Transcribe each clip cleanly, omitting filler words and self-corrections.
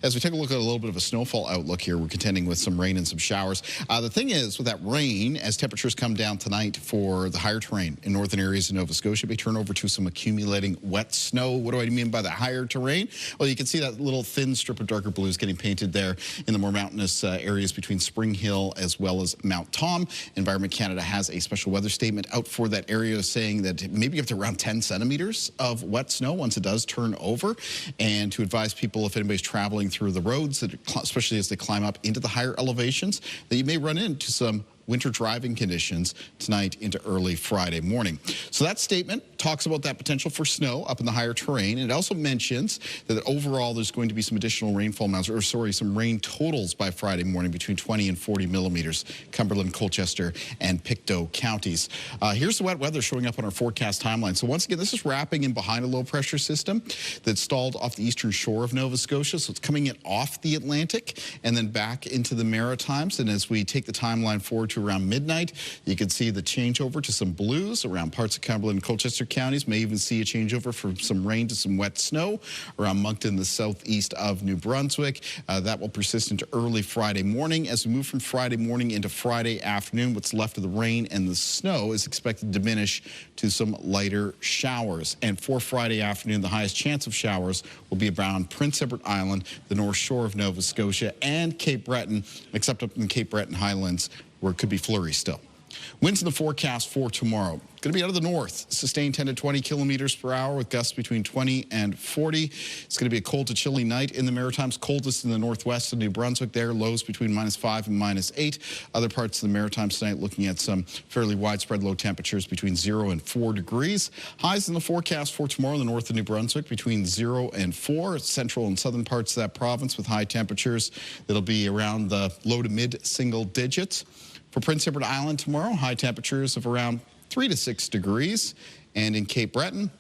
As we take a look at a little bit of a snowfall outlook here, we're contending with some rain and some showers. The thing is, with that rain, as temperatures come down tonight for the higher terrain in northern areas of Nova Scotia, we turn over to some accumulating wet snow. What do I mean by the higher terrain? Well, you can see that little thin strip of darker blues getting painted there in the more mountainous areas between Spring Hill as well as Mount Tom. Environment Canada has a special weather statement out for that area saying that maybe up to around 10 centimeters of wet snow once it does turn over, and to advise people if anybody's traveling through the roads, that especially as they climb up into the higher elevations, that you may run into some winter driving conditions tonight into early Friday morning. So that statement talks about that potential for snow up in the higher terrain. And it also mentions that overall there's going to be some additional rainfall amounts, or sorry, some rain totals by Friday morning between 20 and 40 millimeters, Cumberland, Colchester, and Pictou counties. Here's the wet weather showing up on our forecast timeline. So once again, this is wrapping in behind a low pressure system that's stalled off the eastern shore of Nova Scotia. So it's coming in off the Atlantic and then back into the Maritimes. And as we take the timeline forward to around midnight, you can see the changeover to some blues around parts of Cumberland and Colchester counties. May even see a changeover from some rain to some wet snow around Moncton, the southeast of New Brunswick. That will persist into early Friday morning. As we move from Friday morning into Friday afternoon, what's left of the rain and the snow is expected to diminish to some lighter showers. And for Friday afternoon, the highest chance of showers will be around Prince Edward Island, the north shore of Nova Scotia, and Cape Breton, except up in the Cape Breton Highlands, where it could be flurries still. Winds in the forecast for tomorrow. Going to be out of the north, sustained 10 to 20 kilometers per hour with gusts between 20 and 40. It's going to be a cold to chilly night in the Maritimes, coldest in the northwest of New Brunswick there, lows between -5 and -8. Other parts of the Maritimes tonight looking at some fairly widespread low temperatures between 0 and 4 degrees. Highs in the forecast for tomorrow in the north of New Brunswick between 0 and 4. Central and southern parts of that province with high temperatures that'll be around the low to mid single digits. For Prince Edward Island tomorrow, high temperatures of around 3 to 6 degrees. And in Cape Breton,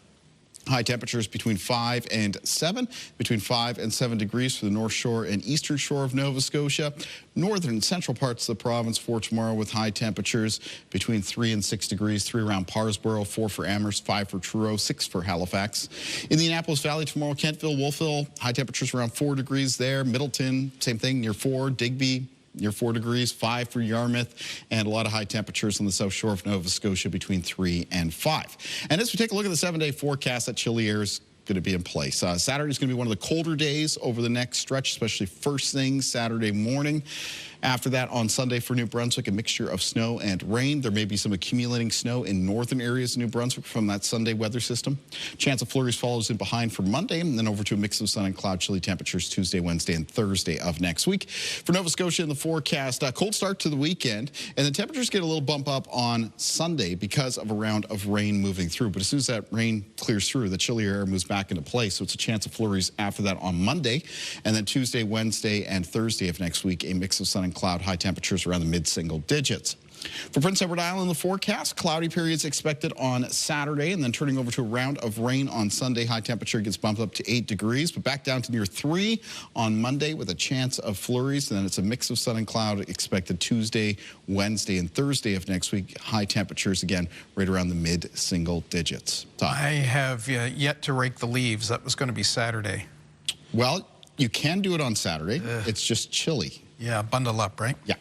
high temperatures between 5 and 7, between 5 and 7 degrees for the north shore and eastern shore of Nova Scotia. Northern and central parts of the province for tomorrow with high temperatures between 3 and 6 degrees, 3 around Parsborough, 4 for Amherst, 5 for Truro, 6 for Halifax. In the Annapolis Valley tomorrow, Kentville, Wolfville, high temperatures around 4 degrees there. Middleton, same thing, near 4. Digby, near 4 degrees, 5 for Yarmouth, and a lot of high temperatures on the south shore of Nova Scotia between 3 and 5. And as we take a look at the 7-day forecast, that chilly air is going to be in place. Saturday is going to be one of the colder days over the next stretch, especially first thing Saturday morning. After that, on Sunday for New Brunswick, a mixture of snow and rain. There may be some accumulating snow in northern areas of New Brunswick from that Sunday weather system. Chance of flurries follows in behind for Monday, and then over to a mix of sun and cloud, chilly temperatures Tuesday, Wednesday, and Thursday of next week. For Nova Scotia in the forecast, cold start to the weekend, and the temperatures get a little bump up on Sunday because of a round of rain moving through. But as soon as that rain clears through, the chillier air moves back into place, so it's a chance of flurries after that on Monday. And then Tuesday, Wednesday, and Thursday of next week, a mix of sun and cloud, high temperatures around the mid-single digits. For Prince Edward Island, the forecast, cloudy periods expected on Saturday, and then turning over to a round of rain on Sunday. High temperature gets bumped up to 8 degrees, but back down to near 3 on Monday with a chance of flurries. And then it's a mix of sun and cloud expected Tuesday, Wednesday, and Thursday of next week. High temperatures, again, right around the mid-single digits. I have yet to rake the leaves. That was going to be Saturday. Well, you can do it on Saturday. It's just chilly. Yeah, bundle up, right? Yeah.